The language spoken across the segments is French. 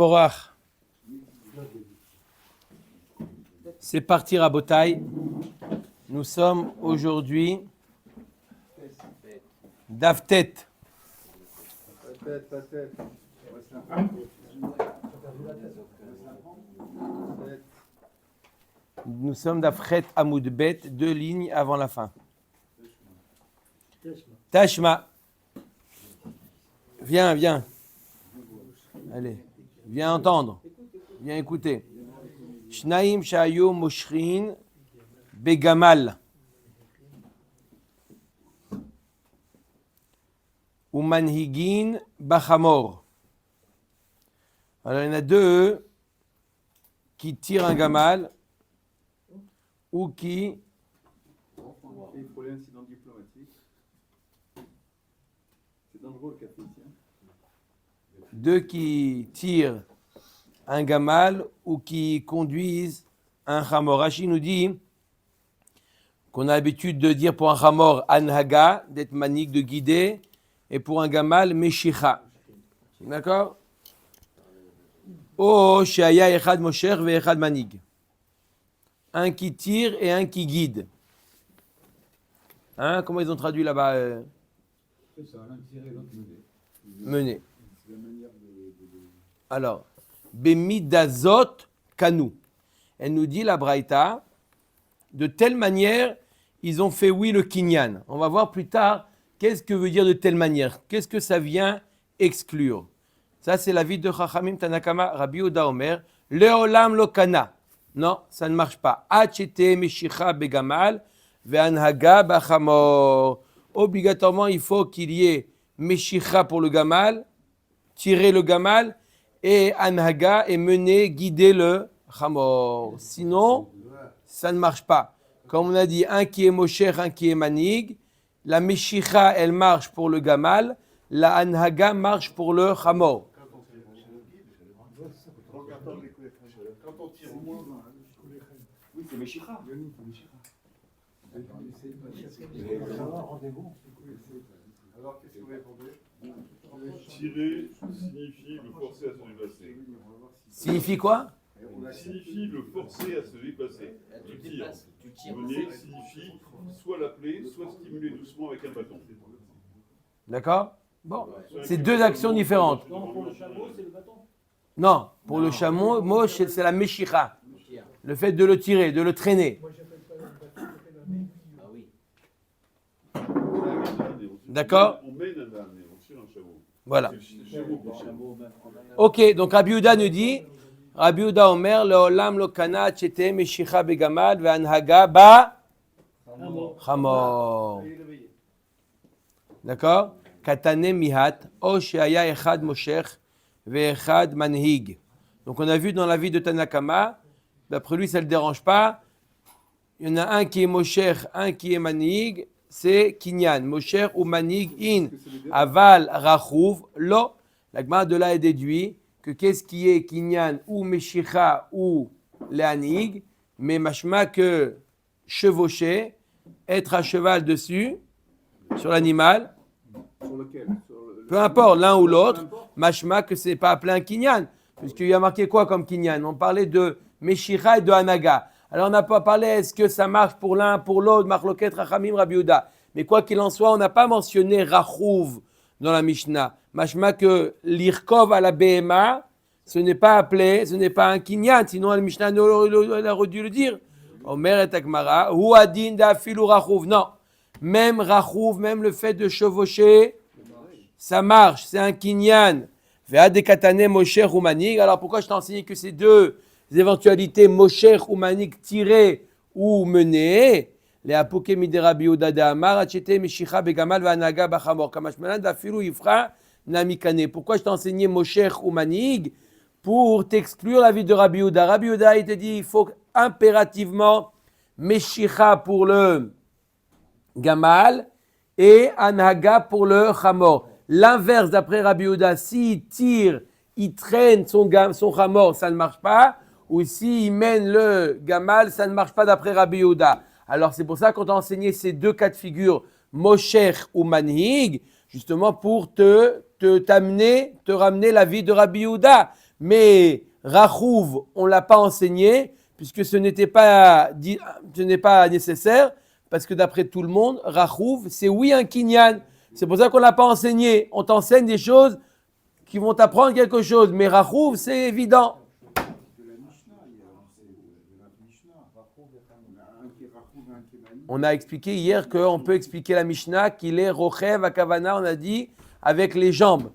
Porach. C'est parti Rabotai. Nous sommes aujourd'hui Daftet. Nous sommes d'Afret Hamoud Bet, 2 lignes avant la fin. Tashma. Viens. Allez, viens entendre. Viens écouter. Shnaim shayu moshrin begamal. Ou manhigin bachamor. Alors il y en a 2 qui tirent un gamal ou qui... Il faut l'incident diplomatique. C'est dangereux le café ici. 2 qui tirent un gamal ou qui conduisent un chamor. Rashi nous dit qu'on a l'habitude de dire pour un chamor anhaga, d'être manique, de guider, et pour un gamal meshicha. D'accord? Oh, sheaya echad mosher ve echad manig. Un qui tire et un qui guide. Hein? Comment ils ont traduit là-bas C'est ça, l'un tirer, l'autre mener. C'est la manière de... Alors, Bemidazot Kanu. Elle nous dit la Braïta, de telle manière, ils ont fait oui le kinyan. On va voir plus tard qu'est-ce que veut dire de telle manière. Qu'est-ce que ça vient exclure. Ça, c'est la vie de Chachamim Tanakama, Rabbi Yehuda Omer. Leolam lo kana. Non, ça ne marche pas. Achete meshicha begamal ve'anhaga bachamor. Obligatoirement, il faut qu'il y ait meshicha pour le gamal, tirer le gamal, et anhaga et mener, guider le chamor. Sinon, ça ne marche pas. Comme on a dit, un qui est mosher, un qui est manig. La meshicha, elle marche pour le gamal. La anhaga marche pour le chamor. Quand on tire au moins... Oui, c'est Meshicha. Alors, qu'est-ce que vous répondez? Tirer signifie le forcer à se déplacer. Signifie quoi? Signifie le forcer à se déplacer. Tu tires. Mener signifie soit l'appeler, soit stimuler doucement avec un bâton. D'accord? Bon, c'est 2 actions différentes. Non, pour le chameau, c'est le bâton. Non, pour le chameau, c'est la meshicha. Le fait de le tirer, de le traîner. Moi, j'appelle pas le bâton, j'appelle la main. Ah oui. D'accord? On mène un âne et on tire un chameau. Voilà. C'est le chameau. Ok, donc Rabbi Yehuda nous dit, Rabbi Yehuda Omer, leolam lo kana chete meshicha begamal ve'anhaga ba chamor. D'accord? Katane mihat, o sheaya echad mosher ve'echad manhig. Donc on a vu dans la vie de Tanakama, d'après lui ça ne le dérange pas, il y en a un qui est mosher, un qui est manhig, c'est kinyan, mosher ou manhig in, aval rachouv, lo. La Gemara de là est déduit que qu'est-ce qui est kinyan ou meshicha ou lehanig, mais mashma que chevaucher, être à cheval dessus, sur l'animal, Sur lequel? peu importe, l'un ou l'autre, mashma que c'est pas appelé un kinyan, puisqu'il y a marqué quoi comme kinyan? On parlait de meshicha et de hanaga. Alors on n'a pas parlé, est-ce que ça marche pour l'un, pour l'autre, Machloket, Rachamim, Rabbi Yehuda. Mais quoi qu'il en soit, on n'a pas mentionné rachouv dans la Mishnah. Mashma que l'irkov à la BMA, ce n'est pas appelé, ce n'est pas un kinyan, sinon la Mishnah aurait dû le dire. Omer et Akmara, hu adin da filu rachouv. Non, même rachouv, même le fait de chevaucher, ça marche, c'est un kinyan. Ve'ad dekatane mosher ou manig. Alors pourquoi je t'ai enseigné que ces 2 éventualités, mosher ou manig, tirer ou mener? Les apokemi de Rabbi Yehuda de Amar, achete meshicha begamal ve'anaga bachamor. Kamashmalan dafilu yifra namikane. Pourquoi je t'ai enseigné mosher ou manig? Pour t'exclure la vie de Rabbi Yehuda. Rabbi Yehuda, il te dit, il faut impérativement meshicha pour le gamal et anaga pour le chamor. L'inverse d'après Rabbi Yehuda, s'il tire, il traîne son chamor, ça ne marche pas. Ou s'il mène le gamal, ça ne marche pas d'après Rabbi Yehuda. Alors c'est pour ça qu'on t'a enseigné ces 2 cas de figure, mosher ou manhig, justement pour te ramener la vie de Rabbi Yehuda. Mais Rachouv, on ne l'a pas enseigné, puisque ce n'est pas nécessaire, parce que d'après tout le monde, Rachouv, c'est oui un kinyan. C'est pour ça qu'on ne l'a pas enseigné. On t'enseigne des choses qui vont t'apprendre quelque chose, mais Rachouv, c'est évident. On a expliqué hier qu'on peut expliquer la Mishnah qu'il est Rochev à Kavana, on a dit, avec les jambes.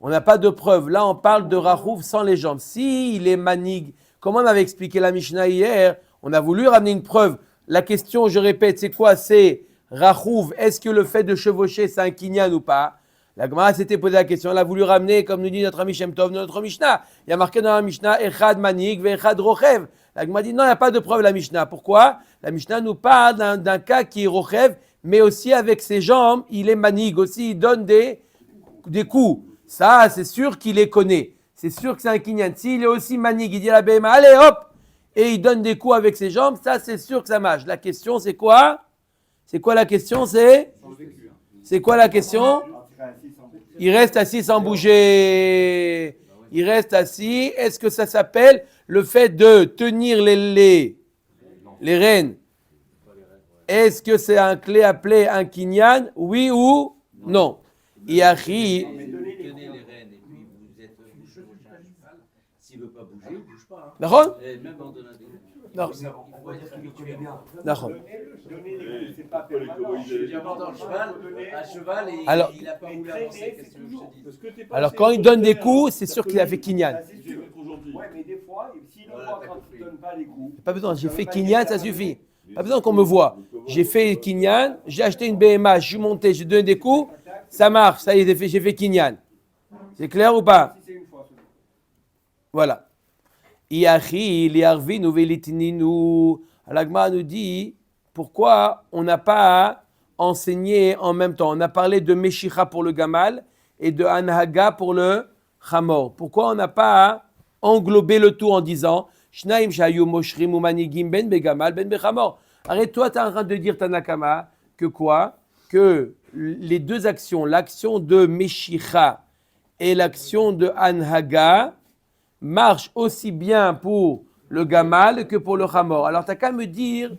On n'a pas de preuve. Là, on parle de Rachouv sans les jambes. Si il est manig, comme on avait expliqué la Mishnah hier, on a voulu ramener une preuve. La question, je répète, c'est quoi? C'est Rachouv, est-ce que le fait de chevaucher, c'est un kinyan ou pas? La Gemara s'était posé la question. Elle a voulu ramener, comme nous dit notre ami Shem Tov, notre Mishnah. Il y a marqué dans la Mishnah, Echad manig, Echad rochev. La Gemara dit non, il n'y a pas de preuve la Mishnah. Pourquoi? La Mishnah nous parle d'un cas qui est rochev, mais aussi avec ses jambes, il est manig. Aussi, il donne des coups. Ça, c'est sûr qu'il les connaît. C'est sûr que c'est un kinyan. S'il est aussi manig, il dit à la BMA, allez hop, et il donne des coups avec ses jambes, ça, c'est sûr que ça marche. La question, c'est quoi? C'est quoi la question? C'est quoi la question? Il reste assis sans bouger. Il reste assis. Est-ce que ça s'appelle le fait de tenir les rênes? Est-ce que c'est un clé appelé un kinyan? Oui ou non? Iachi. Tenez les rênes et puis vous êtes chevauché un cheval. S'il ne veut pas bouger, il ne bouge pas. D'accord? Et même en donnant des Non. il faut être spirituel. D'accord. J'ai abordé un cheval et Alors- il n'a pas voulu avancer. Qu'est-ce que je te dis? Alors quand il donne des coups, c'est sûr qu'il a fait kinyan. Trop gentil. Ouais, mais des fois, s'il ne voit quand il ne donne pas les coups. Pas besoin, j'ai fait kinyan, ça suffit. Pas besoin qu'on me voie. J'ai fait kinyan, j'ai acheté une BMA, je suis monté, j'ai donné des coups, ça marche, ça y est, j'ai fait kinyan. C'est clair ou pas? Si c'est une fois seulement. Voilà. Iachi, liarvi, nouvelitininu. L'Agma nous dit pourquoi on n'a pas enseigné en même temps. On a parlé de Meshicha pour le Gamal et de Anhaga pour le Chamor. Pourquoi on n'a pas englobé le tout en disant Shnaim shayu moshrim ou manigim ben begamal ben bechamor. Arrête-toi, tu es en train de dire Tanakama que quoi? Que les deux actions, l'action de Meshicha et l'action de Anhaga, marchent aussi bien pour le Gamal que pour le Chamor. Alors, tu n'as qu'à me dire,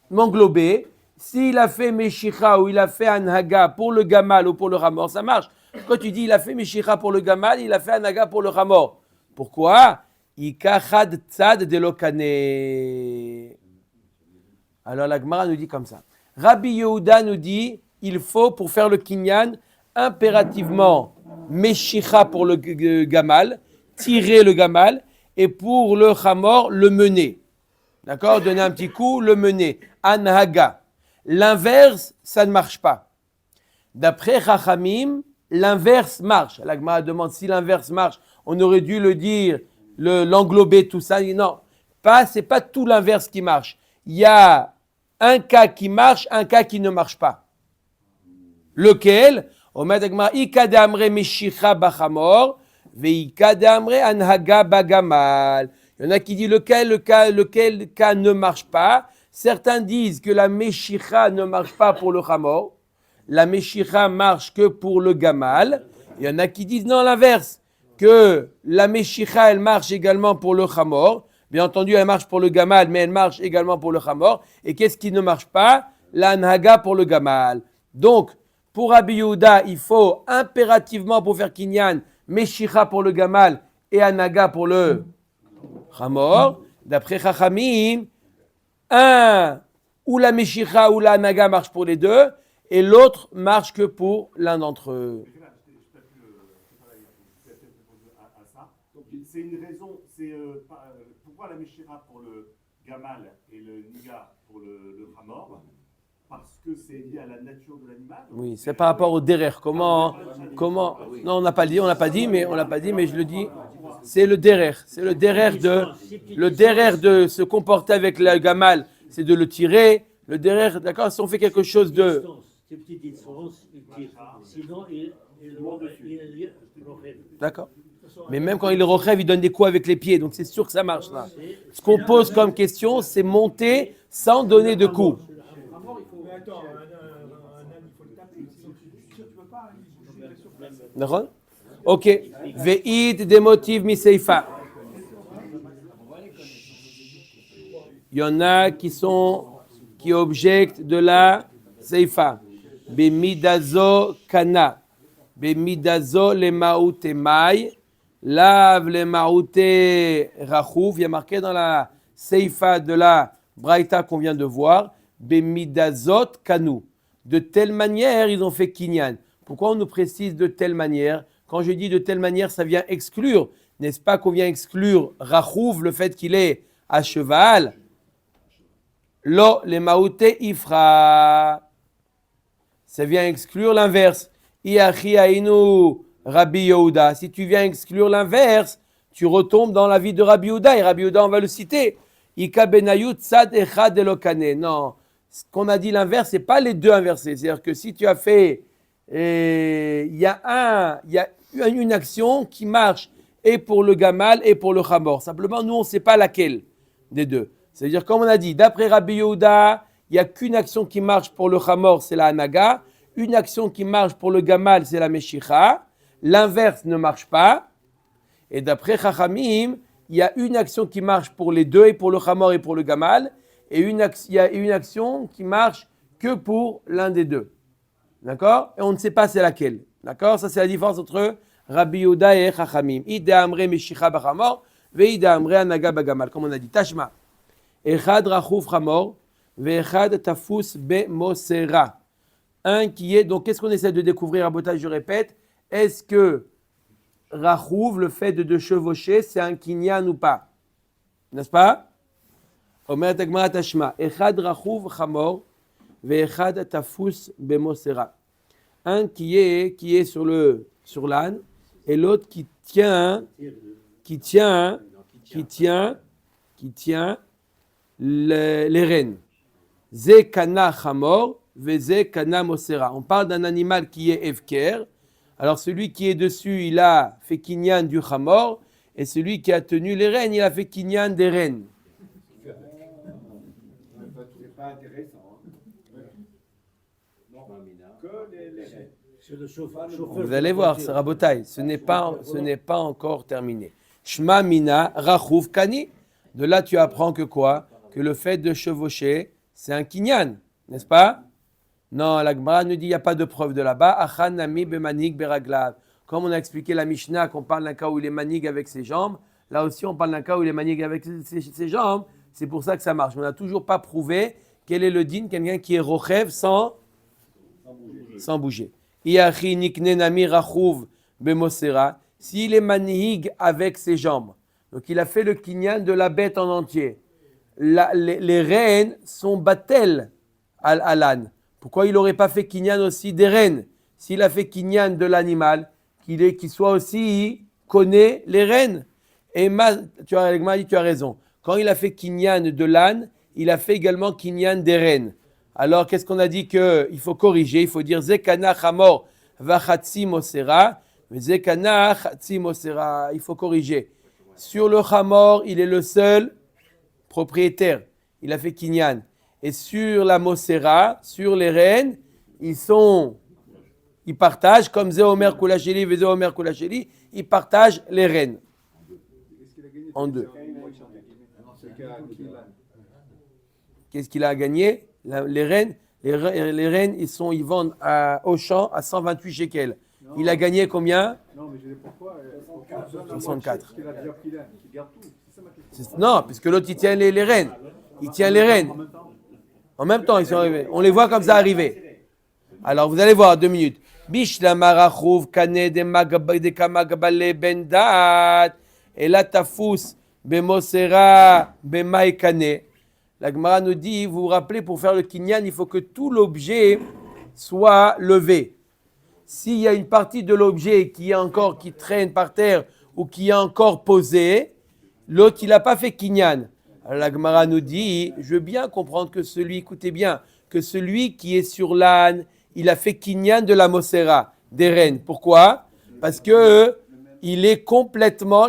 m'englober, s'il a fait Meshicha ou il a fait Anhaga pour le Gamal ou pour le Chamor, ça marche. Quand tu dis il a fait Meshicha pour le Gamal, il a fait Anhaga pour le Chamor. Pourquoi? Ikachad tzad de lokane. Alors, la Gemara nous dit comme ça. Rabbi Yehuda nous dit, il faut, pour faire le kinyan, impérativement Meshicha pour le Gamal, tirer le Gamal, et pour le Chamor, le mener. D'accord? Donner un petit coup, le mener. Anhaga. L'inverse, ça ne marche pas. D'après Chachamim, l'inverse marche. La Gemara demande si l'inverse marche. On aurait dû le dire, l'englober, tout ça. Non, c'est pas tout l'inverse qui marche. Il y a un cas qui marche, un cas qui ne marche pas. Lequel? Omer Dagmar, ikadamre meshicha bachamor, veikadamre anhaga bagamal. Il y en a qui disent lequel cas ne marche pas. Certains disent que la meshicha ne marche pas pour le chamor. La meshicha marche que pour le gamal. Il y en a qui disent non, l'inverse, que la meshicha, elle marche également pour le chamor. Bien entendu, elle marche pour le gamal, mais elle marche également pour le chamor. Et qu'est-ce qui ne marche pas? La anhaga pour le gamal. Donc, pour Rabbi Yehuda, il faut impérativement, pour faire kinyan, meshicha pour le gamal et anhaga pour le chamor. D'après Chachamim, ou la meshicha ou la anhaga marche pour les deux, et l'autre marche que pour l'un d'entre eux. Donc c'est une raison, pourquoi la Meshira pour le Gamal et le Niga pour le Hamor? Parce que c'est lié à la nature de l'animal. Oui, c'est par rapport au derer. Comment non, on n'a pas dit, mais je le dis. C'est le derer. C'est le derer de se comporter avec le gamal, c'est de le tirer. Le derer, d'accord, si on fait quelque chose de... C'est une petite distance, il tire. Sinon, il rochève. D'accord. Mais même quand il rochève, il donne des coups avec les pieds, donc c'est sûr que ça marche là. Ce qu'on pose comme question, c'est monter sans donner de coups. D'accord? Ok. Ve'id des motifs miseifa. Il y en a qui objectent de la seifa. Bemidazo kana. Bemidazo le maoute mai. Lav le maoute rachouf. Il y a marqué dans la seifa de la braïta qu'on vient de voir. Bemidazot kanu. De telle manière, ils ont fait kinyan. Pourquoi on nous précise de telle manière? Quand je dis de telle manière, ça vient exclure. N'est-ce pas qu'on vient exclure rachouf, le fait qu'il est à cheval? Lo le maoute ifra. Ça vient exclure l'inverse. Iachi ainu Rabbi Yehuda. Si tu viens exclure l'inverse, tu retombes dans la vie de Rabbi Yehuda. Et Rabbi Yehuda, on va le citer. Ika benayut tzad echad elokane. Non, ce qu'on a dit l'inverse, c'est pas les deux inversés. C'est-à-dire que si tu as fait, il y a une action qui marche et pour le gamal et pour le chamor. Simplement, nous, on ne sait pas laquelle des deux. C'est-à-dire, comme on a dit, d'après Rabbi Yehuda, il n'y a qu'une action qui marche pour le chamor, c'est la hanaga. Une action qui marche pour le gamal, c'est la meshicha. L'inverse ne marche pas. Et d'après Chachamim, il y a une action qui marche pour les deux, et pour le chamor et pour le gamal. Et il y a une action qui marche que pour l'un des deux. D'accord? Et on ne sait pas c'est laquelle. D'accord? Ça, c'est la différence entre Rabbi Yehuda et Chachamim. Ida amre meshicha b'chamor, ve'ida amre hanaga b'gamal. Comme on a dit. Tashma. Echad rachouf chamor, ve'echad tafus be'mosera. Un qui est, donc qu'est-ce qu'on essaie de découvrir à Botage, je répète, est-ce que Rachouv, le fait de chevaucher, c'est un kinyan ou pas? N'est-ce pas? Omer Tagmara Tashma, Echad Rachouv Chamor, Ve'echad Tafus Bemosera. Un qui est sur l'âne, et l'autre qui tient les rênes. Ze Kana Chamor, Veze Kana Mosera. On parle d'un animal qui est Evker. Alors celui qui est dessus, il a fait kinyan du chamor, et celui qui a tenu les rênes, il a fait kinyan des rênes. C'est pas intéressant. Que les... C'est le chauffeur. Vous allez voir, c'est Rabotai, ce n'est pas encore terminé. Shma mina rachouf kani. De là, tu apprends que quoi? Que le fait de chevaucher, c'est un kinyan, n'est-ce pas? Non, la Gemara nous dit il n'y a pas de preuve de là-bas. Achan nami bemanig beraglav. Comme on a expliqué la Mishnah, qu'on parle d'un cas où il est manig avec ses jambes, là aussi on parle d'un cas où il est manig avec ses jambes. C'est pour ça que ça marche. On n'a toujours pas prouvé quel est le din, quelqu'un qui est rochev sans bouger. Iachi nikne nami rachouv bemosera. S'il est manig avec ses jambes, donc il a fait le kinyan de la bête en entier. Les rênes sont battelles à l'âne. Pourquoi il n'aurait pas fait kinyan aussi des rênes? S'il a fait kinyan de l'animal, qu'il soit aussi connaît les rênes. Et tu as raison. Quand il a fait kinyan de l'âne, il a fait également kinyan des rênes. Alors qu'est-ce qu'on a dit qu'il faut corriger? Il faut dire zekana chamor vachatsi mosera, zekana chatsi mosera. Il faut corriger. Sur le chamor, il est le seul propriétaire. Il a fait kinyan. Et sur la Mosera, sur les rênes, ils partagent, comme Zéomer Koulacheli et Zéomer Koulacheli, ils partagent les rênes. En deux. Qu'est-ce qu'il a gagné? Les rênes, ils vendent au champ à 128 shekels. Il a gagné combien? Non, mais je sais pourquoi. 64. Il a déjà pris là, il garde tout. C'est ça ma question. Non, puisque l'autre, il tient les rênes. Il tient les rênes. En même temps, ils sont arrivés. On les voit comme ça arriver. Alors, vous allez voir, 2 minutes. Bishla marachouv kane de kamagabale bendat et la tafous bemosera bemai kane. La Gemara nous dit, vous vous rappelez, pour faire le kinyan, il faut que tout l'objet soit levé. S'il y a une partie de l'objet qui traîne par terre ou qui est encore posée, l'autre, il n'a pas fait kinyan. Alors la Gemara nous dit, je veux bien comprendre que écoutez bien, que celui qui est sur l'âne, il a fait kinyan de la Mosera, des rênes. Pourquoi? Parce que il est complètement,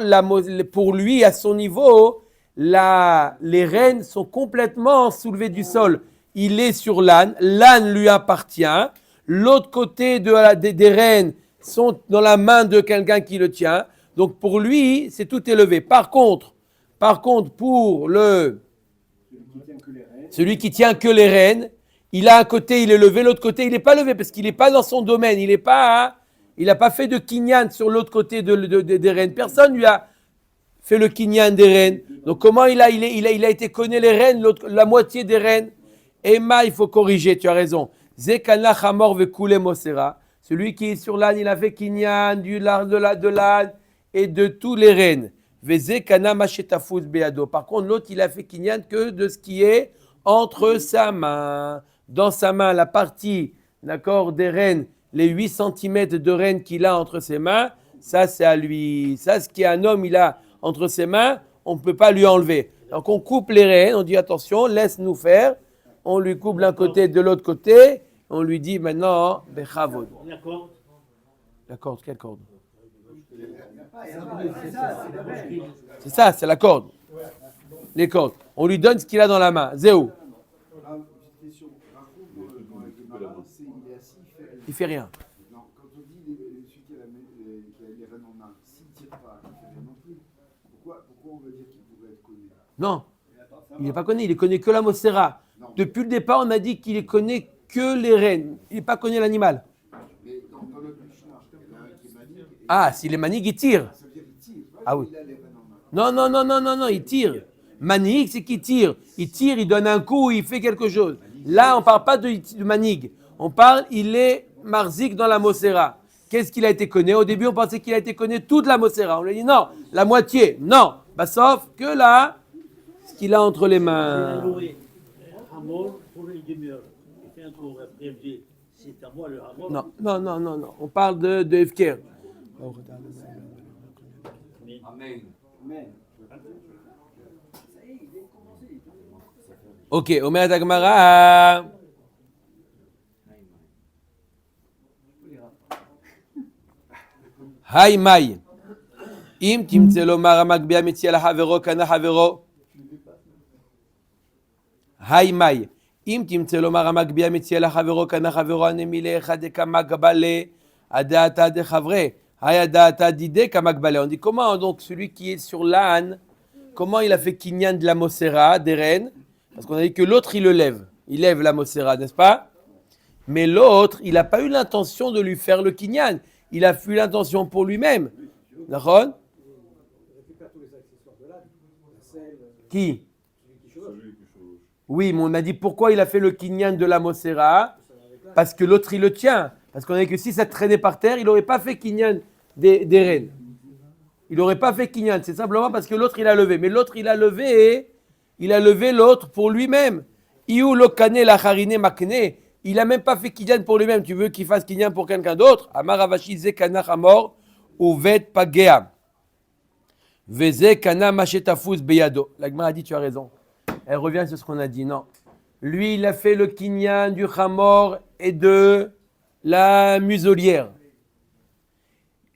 pour lui, à son niveau, les rênes sont complètement soulevées du sol. Il est sur l'âne lui appartient. L'autre côté des rênes sont dans la main de quelqu'un qui le tient. Donc pour lui, c'est tout élevé. Par contre, pour Celui qui tient que les rênes, il a un côté, il est levé, l'autre côté, il n'est pas levé parce qu'il n'est pas dans son domaine. Il n'a pas fait de kinyan sur l'autre côté des rênes. Personne lui a fait le kinyan des rênes. Donc comment il a été connu les rênes, la moitié des rênes. Emma, il faut corriger, tu as raison. Zekana chamor vekule mosera. Celui qui est sur l'âne, il a fait kinyan de l'âne et de tous les rênes. Vezekana machetafuz beado. Par contre, l'autre, il a fait kinyan que de ce qui est entre sa main. Dans sa main, la partie, d'accord, des rênes, les 8 cm de rênes qu'il a entre ses mains, ça c'est à lui. Ça, ce qui est un homme, il a entre ses mains, on ne peut pas lui enlever. Donc on coupe les rênes, on dit attention, laisse-nous faire. On lui coupe d'un côté, de l'autre côté. On lui dit maintenant, bechavod. La corde. La corde, quelle corde? C'est ça, c'est la corde. Les cordes. On lui donne ce qu'il a dans la main. Zéou. Il fait rien. Non, quand on dit celui qui a les rênes en main, s'il ne tire pas, il ne fait rien non plus. Pourquoi on veut dire qu'il pourrait être connu? Non, il n'est pas connu, il ne connaît que la Mosera. Depuis le départ, on a dit qu'il ne connaît que les rênes. Il n'est pas connu l'animal. Mais dans notre Mishnah, il y en a un qui est manique. Ah, s'il est manique, il tire. Ça veut dire qu'il tire. Ah oui. Il a les rênes en main. Non, il tire. Manique, c'est qu'il tire. Il tire, il donne un coup, il fait quelque chose. Là, on ne parle pas de manigue. On parle, il est marzik dans la Mosera. Qu'est-ce qu'il a été connu? Au début, on pensait qu'il a été connu toute la Mosera. On lui a dit non, la moitié. Non, bah, sauf que là, ce qu'il a entre les Il a mains. loué un hamor pour une demi-heure. Il fait un tour. Après, il dit, c'est à moi le hamor. Non. On parle de Efker. Amen. Ok, Omer Agmara. Hay Mai. Im timtze lomar amagbia metzia la havero kana havero. Hay Mai. Im timtze lomar amagbia metzia la havero kana havero anemile echad kamagbale adata de chavre. Hay adata dide kamagbale. On dit comment donc celui qui est sur l'âne, comment il a fait kinyan de la Mosera, des rênes? Parce qu'on a dit que l'autre il le lève. Il lève la Mosera, n'est-ce pas? Mais l'autre, il n'a pas eu l'intention de lui faire le kinyan. Il a eu l'intention pour lui-même. D'accord? Qui? Oui, mais on a dit pourquoi il a fait le kinyan de la Mosera. Parce que l'autre, il le tient. Parce qu'on a dit que si ça traînait par terre, il n'aurait pas fait kinyan des rênes. Il n'aurait pas fait kinyan. C'est simplement parce que l'autre, il a levé. Mais l'autre, il a levé l'autre pour lui-même. Iou lokane la harine makne. Il n'a même pas fait kinyan pour lui-même. Tu veux qu'il fasse kinyan pour quelqu'un d'autre? Amar Ravashi ze kana hamor uvet pagea. Veze kana machetafuz beyado. La Gemara a dit, tu as raison. Elle revient sur ce qu'on a dit. Non. Lui, il a fait le kinyan du hamor et de la muselière.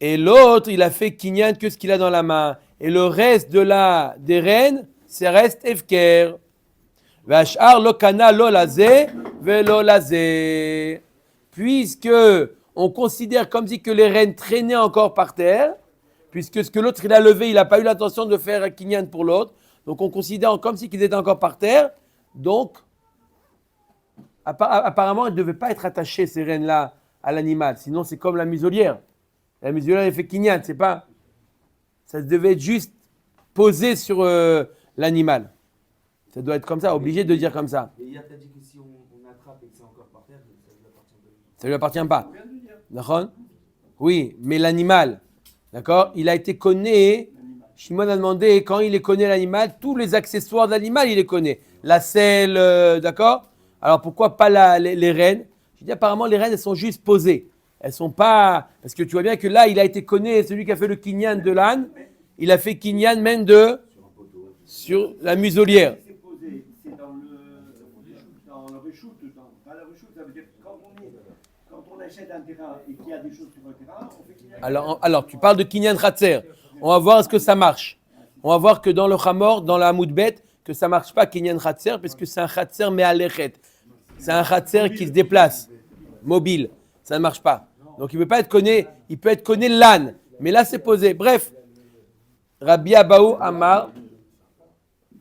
Et l'autre, il a fait kinyan que ce qu'il a dans la main. Et le reste des rênes, c'est reste efker. Vashar lokana lo lazé velo lazé. Puisque on considère comme si que les rênes traînaient encore par terre, puisque ce que l'autre il a levé, il n'a pas eu l'intention de faire un kinyan pour l'autre, donc on considère comme si qu'ils étaient encore par terre. Donc apparemment, ils ne devaient pas être attachés ces rênes-là à l'animal, sinon c'est comme la muselière. La muselière elle fait kinyan, c'est pas. Ça devait être juste posé sur l'animal. Ça doit être comme ça, obligé de dire comme ça. Et il a dit que si on attrape et que c'est encore par terre, ça lui appartient pas. Ça ne lui appartient pas. D'accord? Oui, mais l'animal, d'accord? Il a été connu. Shimon a demandé, quand il est connu l'animal, tous les accessoires de l'animal, il les connaît. La selle, d'accord? Alors pourquoi pas les rênes? Je dis apparemment les rênes, elles sont juste posées. Elles sont pas. Parce que tu vois bien que là, il a été connu, celui qui a fait le kinyan de l'âne, il a fait kinyan même sur la muselière. C'est dans le reshoot, pas le reshoot, ça veut dire que quand on achète un terrain et qu'il y a des choses sur le terrain, on fait kinyan. Alors, tu parles de kinyan khatser. On va voir est-ce que ça marche. On va voir que dans le Hamor, dans la Moudbet, que ça marche pas kinyan khatser, parce que c'est un khatser mais alechet. C'est un khatser qui se déplace, mobile. Ça ne marche pas. Donc il ne peut pas être connu, il peut être connu l'âne. Mais là, c'est posé. Bref, Rabbi Abaou Amar.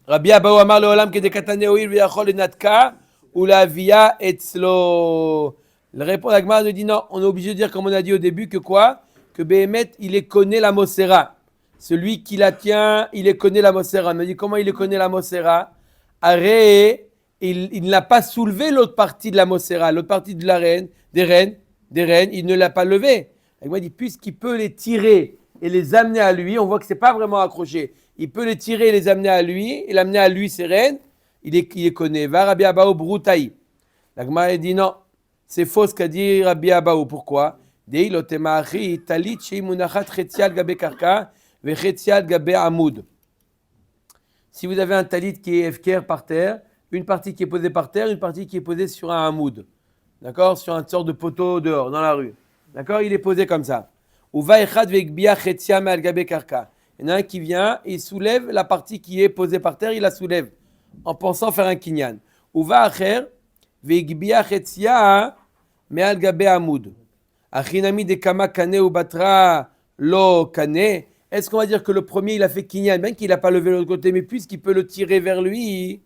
Rabbi Abaou Amar Leolam Kedekatane Oil Veyachol Lenatka ou la Via Etzlo. Le répond la Gemara nous dit non, on est obligé de dire comme on a dit au début que quoi? Que Behemet, il est connaît la Mosera. Celui qui la tient, il est connaît la Mosera. On me dit comment il est connaît la Mosera? Aré, il n'a pas soulevé l'autre partie de la Mosera, l'autre partie de la reine, des reines, il ne l'a pas levé. La Gemara dit puisqu'il peut les tirer et les amener à lui, on voit que c'est pas vraiment accroché. Il peut les tirer et les amener à lui, et l'amener à lui, ses reines, il est connaît. Va Rabbi Abaou Broutaï. La Gemara dit non, c'est faux ce qu'a dit Rabbi Abaou. Pourquoi? Si vous avez un talit qui est efker par terre, une partie qui est posée par terre, une partie qui est posée sur un hamoud, d'accord, sur une sorte de poteau dehors, dans la rue, d'accord, il est posé comme ça. Il y en a un qui vient, il soulève la partie qui est posée par terre, il la soulève en pensant faire un kinyan. Est-ce qu'on va dire que le premier il a fait kinyan, même qu'il n'a pas levé de l'autre côté, mais puisqu'il peut le tirer vers lui,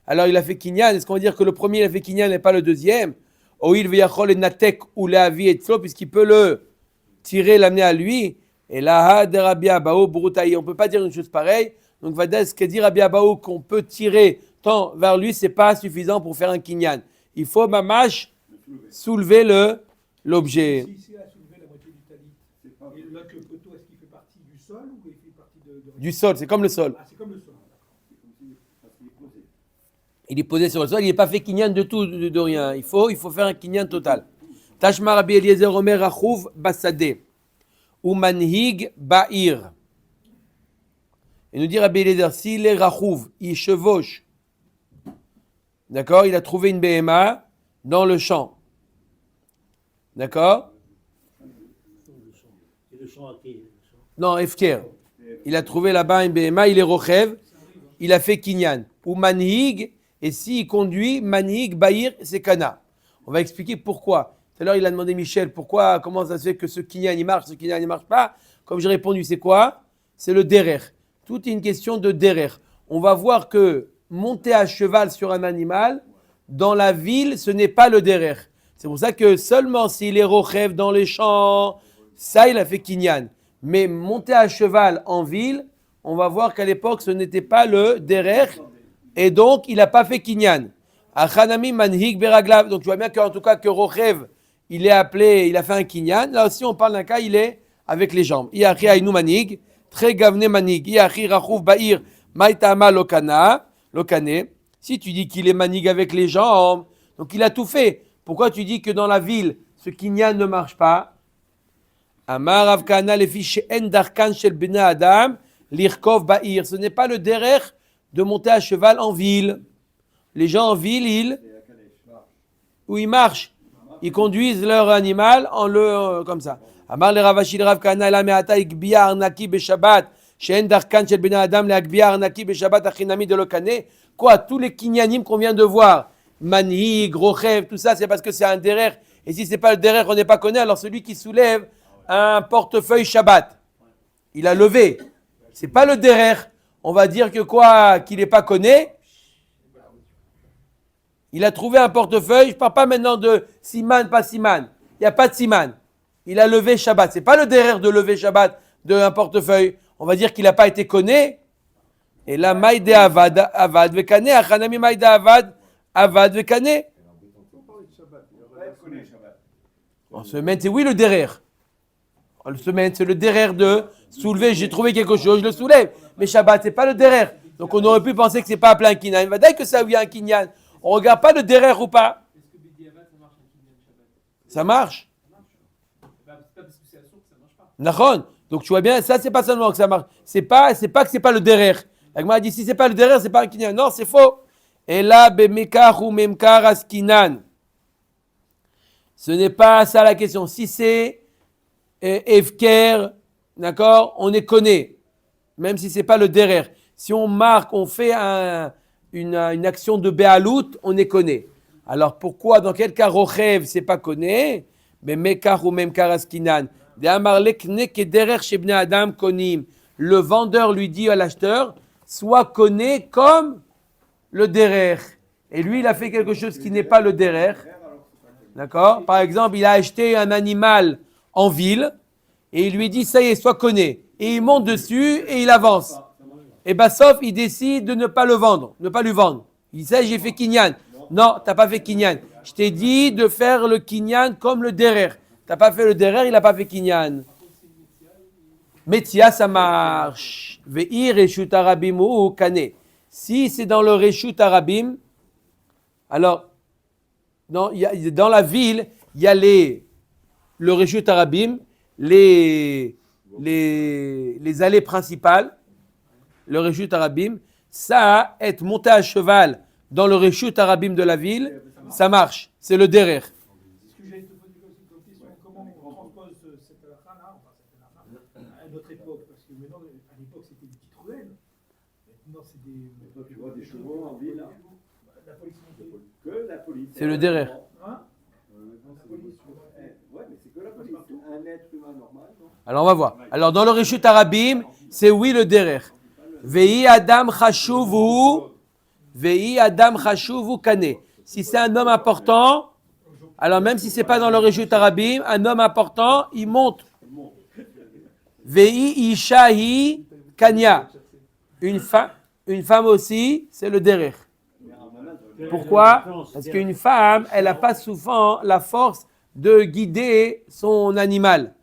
alors il a fait kinyan. Est-ce qu'on va dire que le premier il a fait kinyan et pas le deuxième? Puisqu'il peut le tirer, l'amener à lui. Et là, Rabbi Abaou Broutaï, on ne peut pas dire une chose pareille. Donc, Vada, ce qu'a dit Rabbi Abaou qu'on peut tirer tant vers lui, c'est pas suffisant pour faire un kinyan. Il faut mamash soulever l'objet. Si il a soulevé la moitié du talit, et là que le poteau, est-ce qu'il fait partie du sol ou il fait partie de Du sol, c'est comme le sol. Ah, c'est comme le sol. Il est posé sur le sol, il n'est pas fait kinyan de tout, de rien. Il faut faire un kinyan total. Tashma Rabbi Eliezer Omer Rachouv Basadeh ou Manhig Ba'ir. Et nous dit Rabbi Eliezer, s'il est Rachouv, il chevauche, d'accord, il a trouvé une BMA dans le champ. D'accord? Et le champ à qui? Non, Efker. Il a trouvé là-bas une BMA, il est Rochev, il a fait kinyan. Ou Manhig, et s'il conduit, Manhig Ba'ir, c'est Kana. On va expliquer pourquoi. Tout à l'heure, il a demandé Michel, comment ça se fait que ce kinyan il marche, ce kinyan il marche pas. Comme j'ai répondu, c'est quoi? C'est le derer. Tout est une question de derer. On va voir que monter à cheval sur un animal, dans la ville, ce n'est pas le derer. C'est pour ça que seulement s'il est rochev dans les champs, ça il a fait kinyan. Mais monter à cheval en ville, on va voir qu'à l'époque, ce n'était pas le derer. Et donc, il n'a pas fait kinyan. Achanami manhig beraglav. Donc, tu vois bien qu'en tout cas, que rochev, il est appelé, il a fait un kinyan. Là aussi, on parle d'un cas, il est avec les jambes. Iachi ainu manig, très gavne manig. Iachi rachouf ba'ir, maitama lokane. Si tu dis qu'il est manig avec les jambes, donc il a tout fait. Pourquoi tu dis que dans la ville, ce kinyan ne marche pas? Amar Rav Kahana lefi she'en darkan shel bnei adam lirkov ba'ir. Ce n'est pas le derer de monter à cheval en ville. Les gens en ville, ils marchent. Ils conduisent leur animal comme ça. Amar le Ravashi le Rav Kahana la me'ata ikbiya arnaki beshabbat she'en darkan shel bnei adam le'akbiya arnaki beshabbat achinami de lokane. Quoi? Tous les kinyanim qu'on vient de voir, Manhig, Rochev, tout ça, c'est parce que c'est un derer. Et si c'est pas le derer, on n'est pas connu. Alors celui qui soulève un portefeuille Shabbat, il a levé. C'est pas le derer. On va dire que quoi? Qu'il n'est pas connu. Il a trouvé un portefeuille. Je ne parle pas maintenant de siman, pas siman. Il n'y a pas de siman. Il a levé Shabbat. C'est pas le derer de lever Shabbat d'un portefeuille. On va dire qu'il n'a pas été connu. Et là, maïde avad vekane, achanami maïde avad vekane. En semaine, c'est oui le derer. En semaine, c'est le derer de soulever. J'ai trouvé quelque chose, je le soulève. Mais Shabbat, c'est pas le derer. Donc on aurait pu penser que c'est pas un plein kinyan. Il va dire que ça oui un kinyan. On regarde pas le derer ou pas. Est-ce que Bediavad, ça marche un kinyan Shabbat? Ça marche. C'est pas parce que c'est assourd que ça marche pas. Nachon. Donc tu vois bien, ça c'est pas seulement que ça marche. C'est pas que c'est pas le derer. La Gemara dit si c'est pas le derer, c'est pas un kinyan. Non, c'est faux. Et là, bemekar ou memkar askinan. Ce n'est pas ça la question. Si c'est efker, d'accord, on est conné, même si c'est pas le derer. Si on marque, on fait une action de béalout, on est conné. Alors pourquoi, dans quel cas rochev, c'est pas conné, mais mekar ou memkar askinan. De amarlek ne ke derer chez bnei adam konim. Le vendeur lui dit à l'acheteur, soit conné comme le derer. Et lui, il a fait quelque chose qui n'est pas le derer. D'accord? Par exemple, il a acheté un animal en ville et il lui dit, ça y est, sois conné. Et il monte dessus et il avance. Et bien, sauf, il décide de ne pas le vendre, ne pas lui vendre. Il dit, ça, j'ai fait kinyan. Non, tu n'as pas fait kinyan. Je t'ai dit de faire le kinyan comme le derer. Tu n'as pas fait le derer, il n'a pas fait kinyan. Metia, ça marche. Ve'i reshut arabim ou kane. Si c'est dans le reshut arabim, alors, dans la ville, il y a le reshut arabim, les allées principales, le reshut arabim. Ça, être monté à cheval dans le reshut arabim de la ville, ça marche. C'est le derer. Ce que j'allais te poser comme question, comment on transpose cette halakha-là, enfin cette halakha, à notre époque? Parce que maintenant, à l'époque, c'était des petites ruelles. Maintenant, c'est des. Toi, tu vois des chevaux en ville, là. La police montée. Que la police. C'est le derer. Hein? Ouais, mais c'est que la police. Un être humain normal, non? Alors, on va voir. Alors, dans le reshut arabim, c'est oui le derer. Ve'i adam chashuvu, ve'i adam chashuvu kane. Si c'est un homme important, alors même si c'est pas dans le reshut arabim, un homme important, il monte. Ve'i ishahi kanya. Une femme aussi, c'est le derer. Pourquoi? Parce qu'une femme, elle n'a pas souvent la force de guider son animal.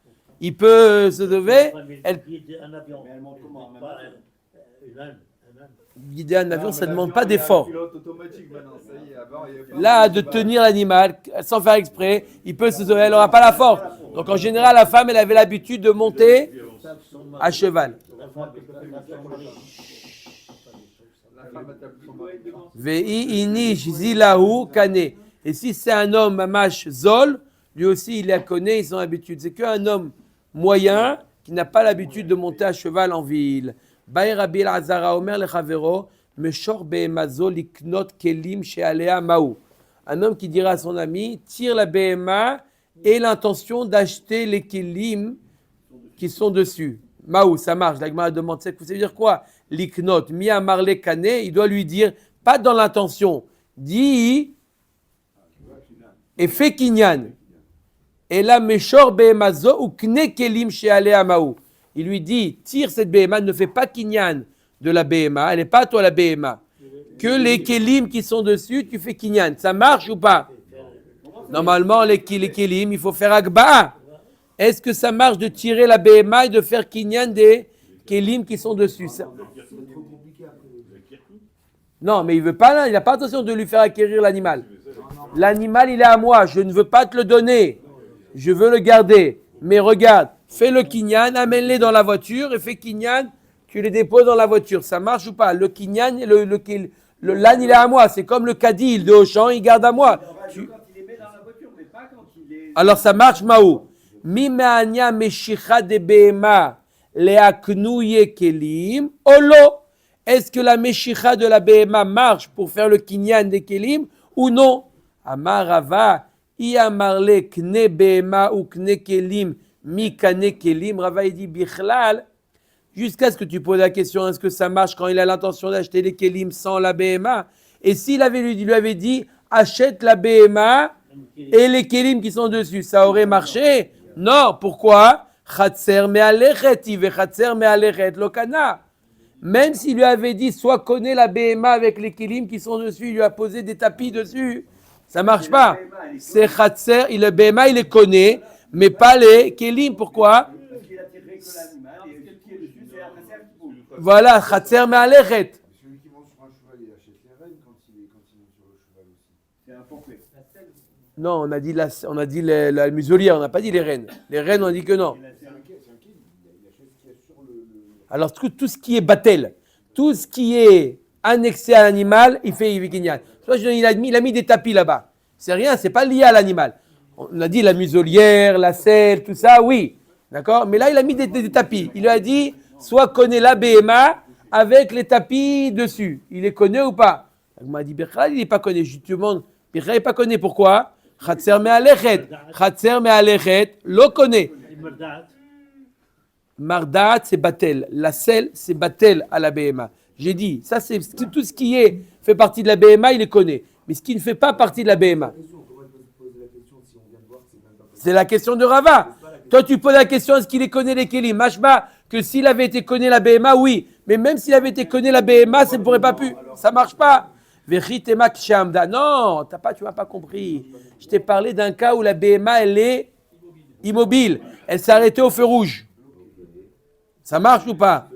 Il peut se lever, Un avion. Mais elle monte comment? Pas une âne. guider un avion, ça ne demande pas d'effort. Pilote automatique maintenant, ça y est. Avant, il y avait pas Là, de tenir l'animal, sans faire exprès, il peut se lever, elle n'aura pas la force. Donc en général, la femme, elle avait l'habitude de monter à cheval. Ve'i inish zilahu kane. Et si c'est un homme mamash zol, lui aussi il la connaît, ils ont l'habitude. C'est qu'un homme moyen qui n'a pas l'habitude de monter à cheval en ville. Baï Rabbi el-Azara omer lechavero meshor be'emazo liknot kelim she'alea maou. Un homme qui dira à son ami, tire la BMA et l'intention d'acheter les kelim qui sont dessus. Maou, ça marche. La Gemara demande, ça veut dire quoi? Liknot, mi amarle kane, il doit lui dire, pas dans l'intention, dis et fais kinyan. Et là, meshor behemazo ou kne kelim she'alea maou. Il lui dit, tire cette BMA, ne fais pas kinyan de la BMA, elle n'est pas à toi la BMA. Que les kelim qui sont dessus, tu fais kinyan. Ça marche ou pas? Normalement, les kelim, il faut faire agba. Est-ce que ça marche de tirer la BMA et de faire kinyan des kelim qui sont dessus? Non, mais il veut pas, il n'a pas intention de lui faire acquérir l'animal. L'animal, il est à moi, je ne veux pas te le donner. Je veux le garder. Mais regarde, fais le kinyan, amène-les dans la voiture et fais kinyan, tu les déposes dans la voiture. Ça marche ou pas? Le kinyan, l'âne, il est à moi. C'est comme le caddie de Auchan, il garde à moi. Quand il les met dans la voiture, mais pas quand il les... Alors ça marche, Maou. Mimeania meshicha de behema leaknouye kelim olo. Est-ce que la meshicha de la behema marche pour faire le kinyan des kelim ou non? Amarava, iamarle kne behema ou kne kelim mi kane kelim. Rava il dit bichlal. Jusqu'à ce que tu poses la question, est-ce que ça marche quand il a l'intention d'acheter les kelim sans la BMA? Et s'il lui avait dit, achète la BMA et les kelim qui sont dessus, ça aurait marché? Non, pourquoi? Chatser me'alechet, ive chatser me'alechet lokana. Même s'il lui avait dit, soit connaît la BMA avec les kelim qui sont dessus, il lui a posé des tapis dessus, ça marche pas. C'est chatser, le BMA il les connaît, mais pas les kelim. Pourquoi? Voilà, Khatser Me'alechet. Celui qui monte sur un cheval, il achète les rênes quand il monte sur le cheval aussi. C'est un forfait. Non, on a dit la muselière, on n'a pas dit les rennes. Les rennes, on a dit que non. C'est un quai, il achète ce qu'il y a sur le... Alors, tout ce qui est batel, tout ce qui est annexé à l'animal, il fait kinyan. Il a mis des tapis là-bas. C'est rien, c'est pas lié à l'animal. On a dit la muselière, la selle, tout ça, oui. D'accord? Mais là, il a mis des tapis. Il lui a dit... Soit connaît la BMA avec les tapis dessus. Il les connaît ou pas? Il m'a dit, Birchal, il n'est pas connu. Je te demande, Birchal n'est pas connu. Pourquoi? Khatser me'alechet. Khatser me'alechet, le connaît. Mardat, c'est batel. La selle, c'est batel à la BMA. J'ai dit, ça c'est tout ce qui fait partie de la BMA, il les connaît. Mais ce qui ne fait pas partie de la BMA. C'est la question de Rava. Toi, tu poses la question, est-ce qu'il les connaît les Kélim? Mashma, que s'il avait été connu la BMA, oui. Mais même s'il avait été connu la BMA, ça ne pourrait pas pu. Ça ne marche pas. Vechitema kshamda. Non, tu m'as pas compris. Je t'ai parlé d'un cas où la BMA, elle est immobile. Elle s'est arrêtée au feu rouge. Ça marche ou pas?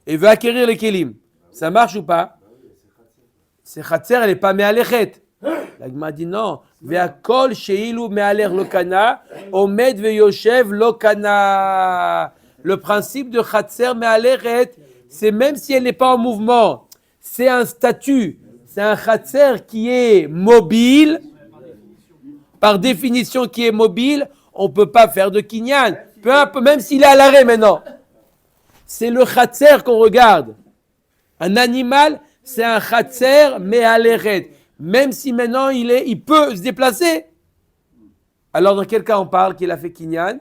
Et veut acquérir les Kélim. Ça marche ou pas? C'est Khatser, elle n'est pas Me'alechet. La Gemara dit non. Ve'akol she'ilu me'aler lokana, omed ve'yoshev lokana. Le principe de Khatser me'alechet, c'est même si elle n'est pas en mouvement, c'est un statut. C'est un Khatser qui est mobile. Par définition, qui est mobile, on ne peut pas faire de kinyan. Peu importe, même s'il est à l'arrêt maintenant. C'est le Khatser qu'on regarde. Un animal, c'est un Khatser me'alechet. Même si maintenant il peut se déplacer. Alors dans quel cas on parle qu'il a fait kinyan?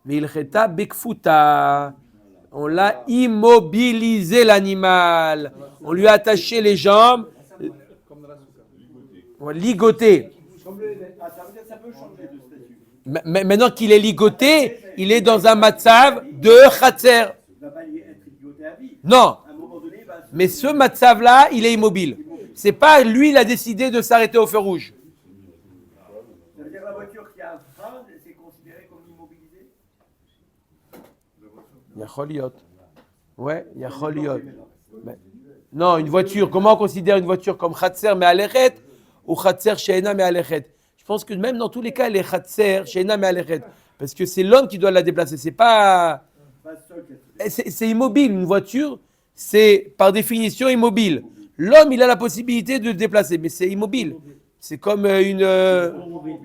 Vilcheta bekfuta. On l'a immobilisé l'animal. On lui a attaché les jambes. On l'a ligoté. Ça veut dire que ça peut changer de statut. Mais maintenant qu'il est ligoté, il est dans un matzav de khatser. Il ne va pas être ligoté à vie. Non. À un moment donné, il va se... Mais ce matzav là, il est immobile. C'est pas lui, il a décidé de s'arrêter au feu rouge. Ça veut dire que la voiture qui a un frein, c'est considéré comme immobilisée? Yacholiot. Ouais, Yacholiot. Non, une voiture. Comment on considère une voiture comme khatser mais alechet ou khatser she'ena mais alechet? Je pense que même dans tous les cas, elle est khatser she'ena mais alechet. Parce que c'est l'homme qui doit la déplacer. C'est pas. C'est immobile. Une voiture, c'est par définition immobile. L'homme, il a la possibilité de se déplacer, mais c'est immobile. C'est comme une. Automobile.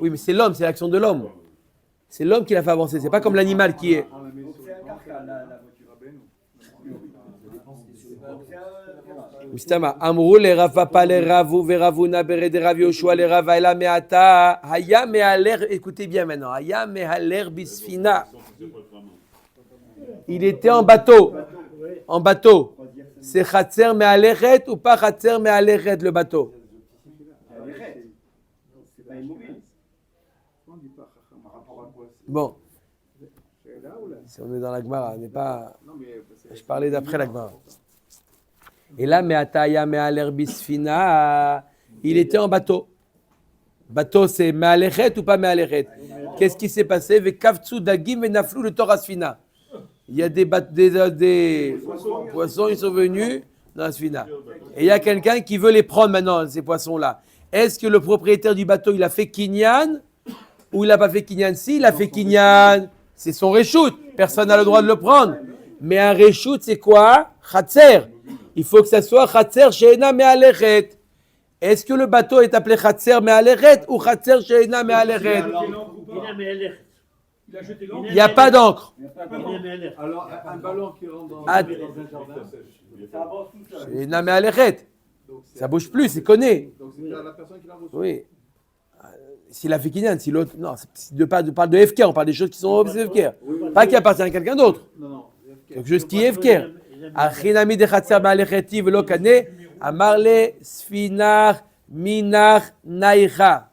Oui, mais c'est l'homme, c'est l'action de l'homme. C'est l'homme qui l'a fait avancer. C'est pas comme l'animal qui est. C'est un carcan, la voiture. Mistama, Amrou le Rav pas le Ravu veravuna bere de Rav Yoshua le Rav Ela meata haya mealer. Écoutez bien maintenant. Haya mealer bisfina. Il était en bateau. En bateau. C'est khatser mealechet ou pas khatser mealechet le bateau? C'est pas immobile. Bon. Si on est dans la Gemara, on n'est pas. Je parlais d'après la Gemara. Et là, me'ataya me'aler bisfina, il était en bateau. Bateau, c'est me'alechet ou pas me'alechet? Qu'est-ce qui s'est passé? Vekavtsu dagim venaflu le torasfina. Il y a des poissons, ils sont venus dans la sfina. Et il y a quelqu'un qui veut les prendre maintenant, ces poissons-là. Est-ce que le propriétaire du bateau, il a fait kinyan ou il n'a pas fait kinyan? Si, il a fait kinyan, c'est son reshoot. Personne n'a le droit de le prendre. Mais un reshoot, c'est quoi? Khatser. Il faut que ça soit Khatser she'ena me'alechet. Est-ce que le bateau est appelé Khatser me'alechet ou Khatser she'ena me'alechet? Il n'y a pas d'encre. Alors, un ballon qui rentre dans Ah, un jardin, she'ena me'alechet. Ça bouge plus, c'est connu. donc c'est la personne qui l'a reçu. Oui. S'il a fait kinyan, si l'autre. Non, on parle de Hefker, on parle des choses qui sont Hefker. Pas qui appartiennent à quelqu'un d'autre. Non, non. Quelque chose qui est Hefker. Achinami de Khatser me'alecheti velo kane, amarle sfinach minach naïcha.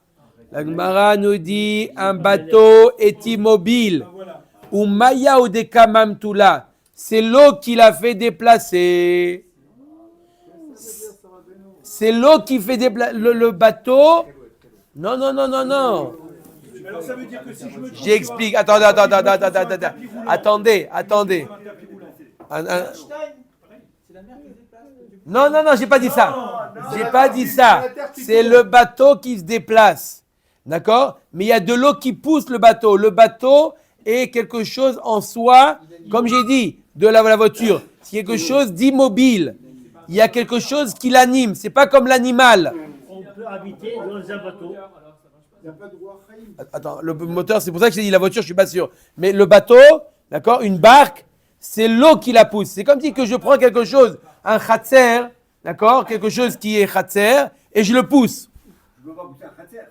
La Gemara nous dit un bateau est immobile. Ou maya ou de kamamtula. C'est l'eau qui l'a fait déplacer. C'est l'eau qui fait déplacer le bateau. Non. Alors ça veut dire que si je me trompe J'explique. pas, Attendez. Non, j'ai pas dit ça. J'ai pas dit ça. C'est le bateau qui se déplace. D'accord? Mais il y a de l'eau qui pousse le bateau. Le bateau est quelque chose en soi, comme j'ai dit, de la voiture. C'est quelque chose d'immobile. Il y a quelque chose qui l'anime. C'est pas comme l'animal. On peut habiter dans un bateau. Il n'y a pas de roi Chaim. Attends, le moteur, c'est pour ça que j'ai dit la voiture, je suis pas sûr. Mais le bateau, d'accord, une barque, c'est l'eau qui la pousse. C'est comme si que je prends quelque chose, un khatser, d'accord, quelque chose qui est khatser, et je le pousse. Je ne veux pas pousser un khatser.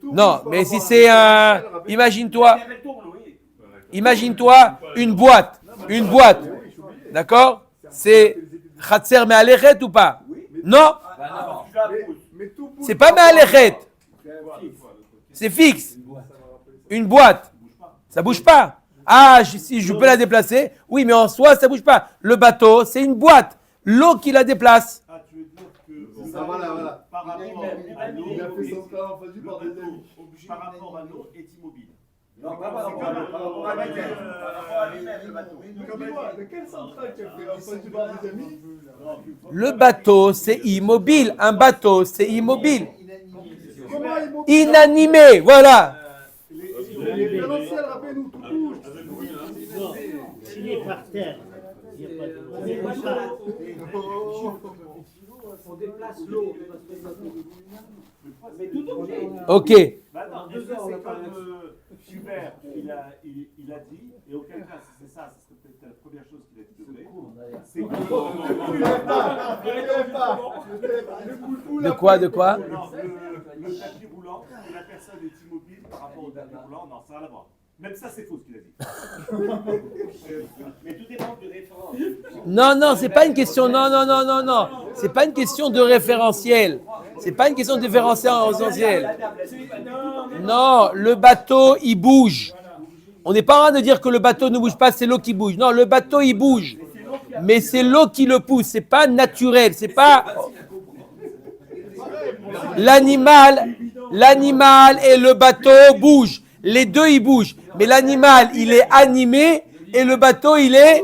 Non, mais si c'est un... Imagine-toi une boîte. Une boîte. D'accord? C'est Khatser Me'alechet ou pas? Non. C'est pas Me'alechet. C'est fixe. Une boîte. Ça bouge pas. Ah, si je peux la déplacer. Oui, mais en soi, ça bouge pas. Le bateau, c'est une boîte. L'eau qui la déplace. Ah, tu veux dire que Voilà. par rapport à l'eau, Il a fait son travail en face du bord des amis. par rapport à l'eau est immobile. Non, pas par rapport à lui-même. Quelle centrale tu as fait en face du bord des amis? Le bateau, c'est immobile. Un bateau, c'est immobile. Inanimé, voilà. Les référentiels, rappelez-nous, tout bouge. Non, s'il est par terre, il n'y a pas de... On déplace l'eau. Mais tout bouge. Ok. Bah non, c'est comme Hubert, il a dit, et auquel cas, si c'est ça, ce serait peut-être la première chose qu'il a dit de vrai. C'est De quoi? Non, le tapis roulant, que la personne est immobile par rapport au tapis roulant, non, ça n'a rien à voir. Même ça, c'est faux ce qu'il a dit. Mais tout dépend du référent. Non, c'est pas une question. Non. C'est pas une question de référentiel. C'est pas une question de référentiel. Non, le bateau, il bouge. On n'est pas en train de dire que le bateau ne bouge pas, c'est l'eau qui bouge. Non, le bateau, il bouge. Mais c'est l'eau qui le pousse. C'est pas naturel. C'est pas... L'animal et le bateau bougent. Les deux, ils bougent. Mais l'animal, il est animé et le bateau, il est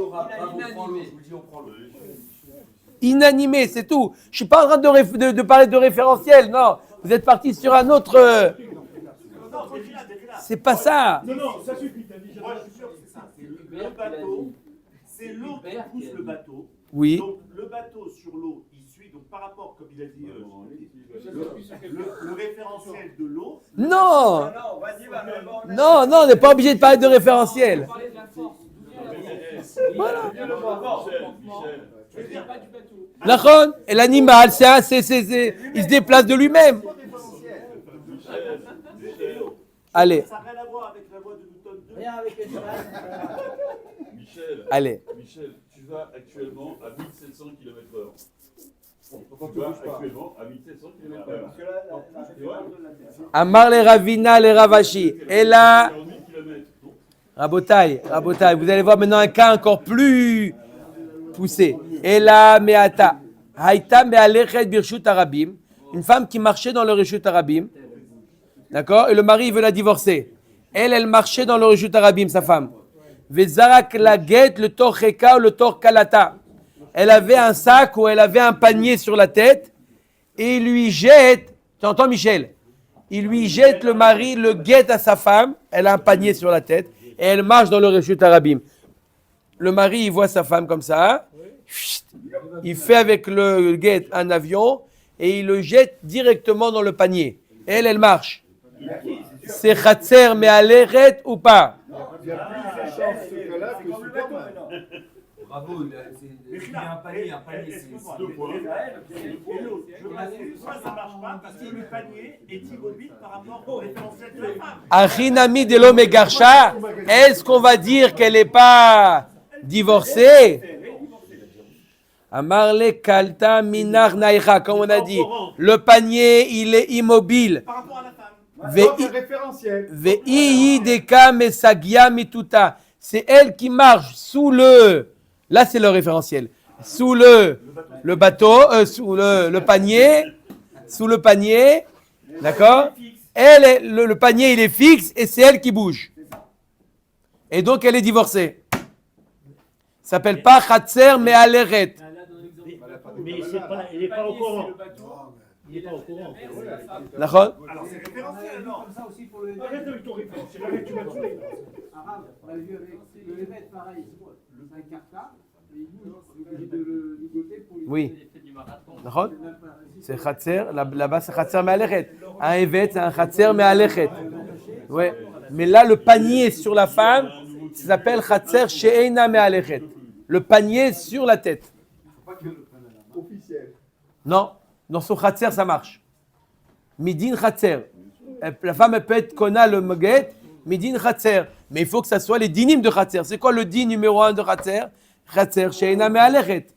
inanimé, c'est tout. Je ne suis pas en train de parler de référentiel, non. Vous êtes parti sur un autre... C'est pas ça. Non, ça suffit, t'as dit. Moi, je suis sûr que c'est ça. Le bateau, c'est l'eau qui pousse le bateau. Oui. Donc, le bateau sur l'eau, il suit. Donc, par rapport, comme il a dit, le référentiel de l'eau. Non, on n'est pas obligé de parler de référentiel. Voilà. D'accord. Et l'animal, il se déplace de lui-même. Allez. Ça n'a rien à voir avec la loi de Newton 2. Allez. Michel, tu vas actuellement à 1700 km/h. Tu vas actuellement à 1700 km/h. Amar les Ravina, les Ravashi. Et là, Rabotai, vous allez voir maintenant un cas encore plus poussé. Et là, Meata. Haïta Me'alechet Birshut Arabim. Une femme qui marchait dans le Rishut Arabim. D'accord? Et le mari il veut la divorcer. Elle marchait dans le Rishut Arabim, sa femme. Vezarak la guette, le tor Cheka ou le tor Kalata. Elle avait un sac ou elle avait un panier sur la tête. Et il lui jette, tu entends Michel? Il lui jette le mari, le guette à sa femme. Elle a un panier sur la tête. Et elle marche dans le Rishut Arabim. Le mari, il voit sa femme comme ça. Il fait avec le guette un avion. Et il le jette directement dans le panier. Elle marche. C'est Khatser Me'alechet ou pas? Il y a plus de chance ce cas-là que Superman. Bravo, c'est un panier, c'est deux points. Pourquoi ça ne marche pas? Parce que le panier est immobile par rapport au référentiel de la femme. Achinami de l'homme Garsha, est-ce qu'on va dire qu'elle n'est pas divorcée? Amarle Kalta Minar Naïcha, comme on a dit. Le panier, il est immobile. Par rapport à la femme. Référentiel. C'est elle qui marche sous le... Là, c'est le référentiel. Sous le bateau, sous le panier. Sous le panier. D'accord? Elle, le panier, il est fixe et c'est elle qui bouge. Et donc, elle est divorcée. Ça s'appelle pas Khatser Me'alechet. Mais il n'est pas au courant. Il n'est pas au courant. D'accord? Alors c'est référentiel, non? Comme ça aussi pour le Arrête avec ton référentiel, arrête, tu vas tuer. arabe, on l'a vu avec le Lévet, pareil. C'est un carta, et il bouge de côté pour lui. Oui. D'accord? C'est Khatser, là-bas c'est Khatser Me'alechet. Un Evet, c'est un Khatser Me'alechet. Ouais. Mais là, le panier sur la femme, ça s'appelle Khatser She'eina Me'alechet. Le panier sur la tête. Officiel. Non, dans son Khatser, ça marche. Midin Khatser. La femme elle peut être kona le moget, midin chatzer. Mais il faut que ça soit les dinim de chatzer. C'est quoi le din numéro 1 de chatzer? Chatzer she'ena me'alechet.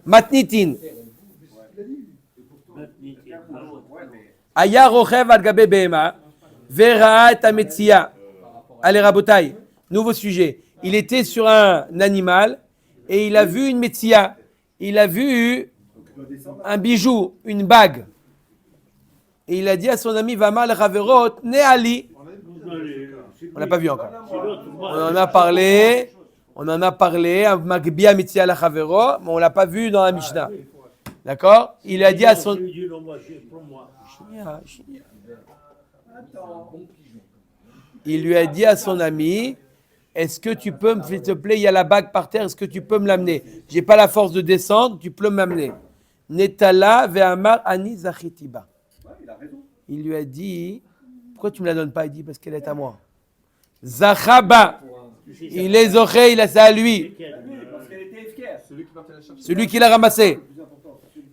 Matnitin. Aya rochev al gabe behema, vera'a et ametzia. Allez, Rabotai, nouveau sujet. Il était sur un animal et il a vu une metzia. Il a vu un bijou, une bague. Et il a dit à son ami Vamar le Chaverot, Neali. On l'a pas vu encore. On en a parlé. Un Magbia Metzia la Chaverot, mais on l'a pas vu dans la Mishnah. D'accord? Il a dit à son. Il lui a dit à son ami, est-ce que tu peux, s'il te plaît, il y a la bague par terre, est-ce que tu peux me l'amener? J'ai pas la force de descendre, tu peux m'amener. Netala ve'amar ani zachitiba. Il lui a dit, pourquoi tu me la donnes pas? Il dit, parce qu'elle est à moi. Zachaba. Il est zoché, il a ça à lui. Celui qui l'a ramassé.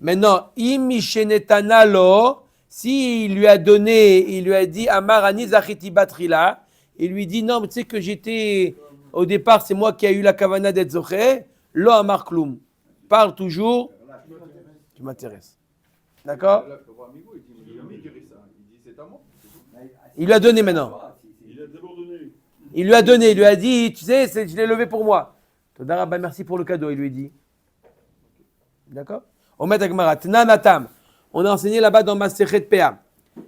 Maintenant, imishenetanalo, s'il lui a donné, il lui a dit, amar ani zachitiba trila, il lui dit, non, mais tu sais que j'étais, au départ, c'est moi qui ai eu la kavana d'être zoché, lo amar kloum. Parle toujours, tu m'intéresses. D'accord? Il lui a donné maintenant. Il lui a donné, il lui a dit, tu sais, je l'ai levé pour moi. Toda Rabba, merci pour le cadeau, il lui dit. D'accord? Omet Agmara, Tnanatam. On a enseigné là-bas dans Masechet Pea.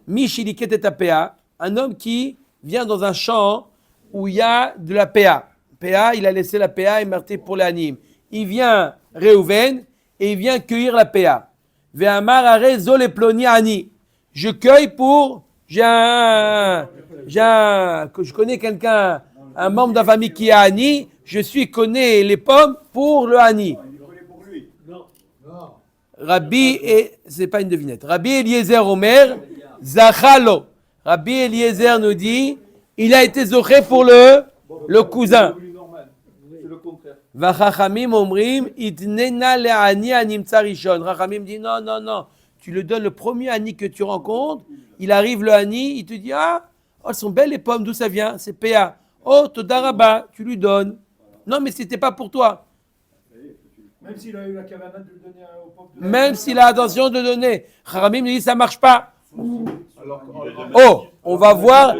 Mishiliket et Pea, un homme qui vient dans un champ où il y a de la Pea. Pea, il a laissé la Pea et marté pour l'anime. Il vient Réhouven et il vient cueillir la Pea. Ve'amar are zole ploni ani. Je cueille pour. Je connais quelqu'un, un membre de la famille qui est Ani. Connais les pommes pour le Ani. Rabbi, c'est pas une devinette. Rabbi Eliezer Omer, Zachalo. Rabbi Eliezer nous dit, il a été zoché pour le cousin. Vachachamim omrim, itnena le'ani animtza rishon. Rachamim dit, non. Tu le donnes le premier Ani que tu rencontres. Il arrive le Ani, il te dit, elles sont belles les pommes, d'où ça vient? C'est Péa. Oh, Toda Rabba, tu lui donnes. Non, mais c'était pas pour toi. Même s'il a eu la cavana de le donner aux pommes. Même s'il a l'intention de donner. Kharamim dit, ça marche pas. Oh, on va voir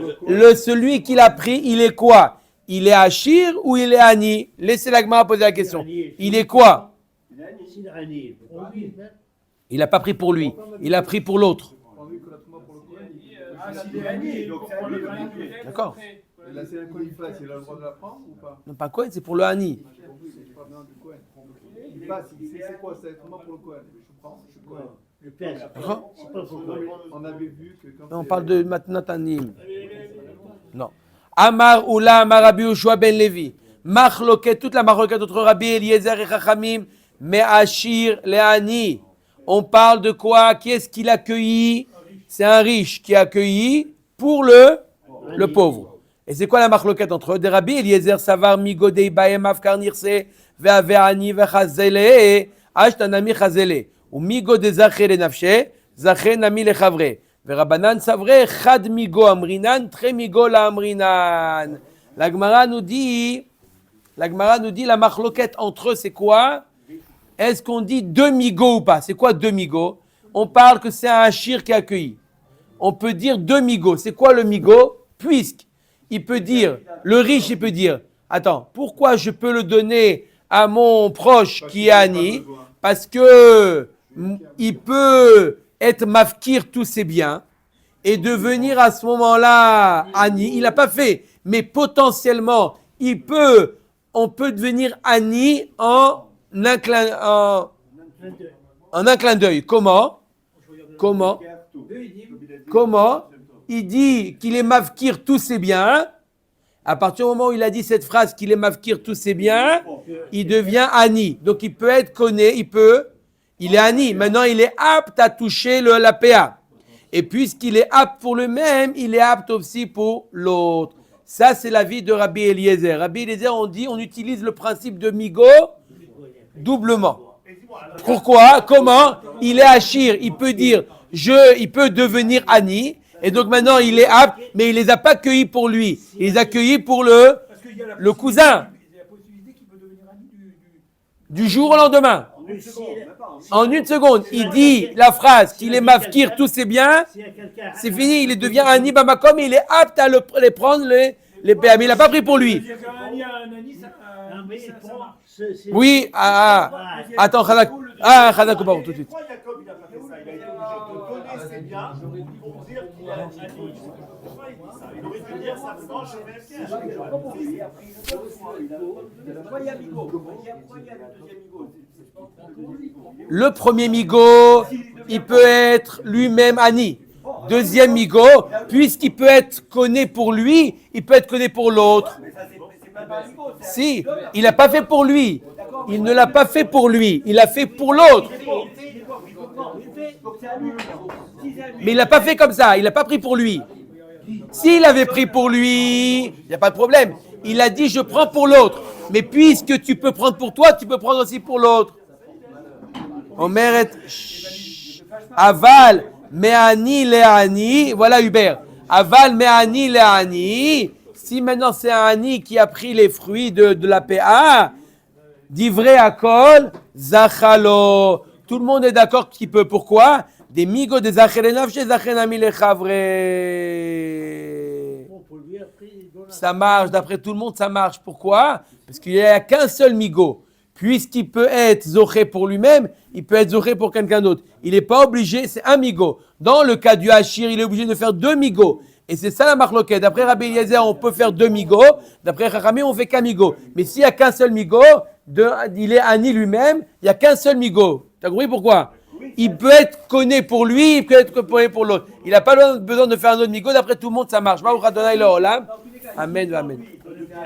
celui qu'il a pris, il est quoi? Il est Achir ou il est Ani? Laissez la Gemara poser la question. Il est quoi? Il n'a pas pris pour lui, il a pris pour l'autre. D'accord. Là, c'est un colifas, il a le droit de la prendre ou pas? Non, pas Cohen, c'est pour le Hani. Non, du Cohen. Il passe, c'est quoi? C'est comment pour le Cohen? Je prends, je suis Cohen. Le père, c'est pas pour toi. On avait vu que quand. On parle de Matnatanim. Non. Amar Oula, Amar Rabbi Yoshua ben Levi. Machloket, toute la machloket entre Rabbi Eliezer et Chachamim, mais Achir, les Hani. On parle de quoi? Qui est-ce qu'il a accueilli? C'est un riche qui a accueilli pour le pauvre. Et c'est quoi la machloket entre eux? Des Rabbi Eliezer Savar Migodei Baem Afkar Nirse Ve'ave'ani Ve'chazele Ashtanami Chazele ou Migodei Zache le Nafshe Zache Nami le Chavre Ve'Rabanan Savre Chad Migo Amrinan Tre Migo la Amrinan. La Gemara nous dit la machloket entre eux c'est quoi? Est-ce qu'on dit deux migots ou pas? C'est quoi deux migots? On parle que c'est un Achir qui a accueilli. On peut dire deux migots. C'est quoi le migot? Puisqu'il peut dire, le riche, il peut dire, attends, pourquoi je peux le donner à mon proche qui est Ani? Parce que il peut être mafkir tous ses biens et devenir à ce moment-là Ani. Il n'a pas fait, mais potentiellement, on peut devenir Ani en un clin d'œil. Comment? Il dit qu'il est mafkir tous ses biens. À partir du moment où il a dit cette phrase qu'il est mafkir tous ses biens, il devient Ani. Donc il peut être conné, il est Ani. Maintenant il est apte à toucher la PA. Et puisqu'il est apte pour le même, il est apte aussi pour l'autre. Ça c'est l'avis de Rabbi Eliezer. Rabbi Eliezer, on utilise le principe de Migo doublement. Pourquoi? Comment? Il est Achir, il peut dire, il peut devenir Ani, Et donc maintenant, il est apte, mais il les a pas accueillis pour lui. Il les a accueillis pour le cousin. Il y a la possibilité qu'il peut devenir ami Du jour au lendemain. Oui, si elle- En une seconde, il dit la phrase qu'il est mafkir tous ses biens. s'il y a quelqu'un- C'est fini, il devient un Bamakom et il est apte à les prendre, les PA. Mais il n'a pas pris pour lui. C'est-à-dire qu'un ami a un ami, ça Non, mais il ça prend. marche. Oui, attends, Khadak, pardon, tout de suite. Pourquoi Jacob il a pas fait ça? Il a été obligé de donner ses biens pour dire qu'il a un ami. Pourquoi il dit ça? Il aurait pu dire simplement je vais faire. Le premier migo, il peut être lui-même Ani. Deuxième migo, puisqu'il peut être connu pour lui, il peut être connu pour l'autre. Si, il n'a pas fait pour lui. Il ne l'a pas fait pour lui. Il l'a fait pour l'autre. Mais il l'a pas fait comme ça. Il l'a pas pris pour lui. S'il avait pris pour lui, il n'y a pas de problème. Il a dit je prends pour l'autre. Mais puisque tu peux prendre pour toi, tu peux prendre aussi pour l'autre. Omer est aval me'ani le'ani. Voilà Hubert. Aval me'ani le'ani. Si maintenant c'est un ani qui a pris les fruits de la PA, d'ivré à kol, zachalo. Tout le monde est d'accord qu'il peut. Pourquoi? Des migo des acherenov chez achenami le chavre. Ça marche, d'après tout le monde, ça marche. Pourquoi? Parce qu'il n'y a qu'un seul migo. Puisqu'il peut être zoché pour lui-même, il peut être zoché pour quelqu'un d'autre. Il n'est pas obligé, c'est un migo. Dans le cas du hachir, il est obligé de faire 2 migos. Et c'est ça la marloquette. D'après Rabbi Eliezer, on peut faire 2 migos. D'après Chachamim, on fait qu'un migo. Mais s'il n'y a qu'un seul migo, il est ani lui-même, il n'y a qu'un seul migo. Tu as compris pourquoi? Il peut être connu pour lui, il peut être connu pour l'autre. Il n'a pas besoin de faire un autre migo. D'après tout le monde, ça marche. Amen, amen.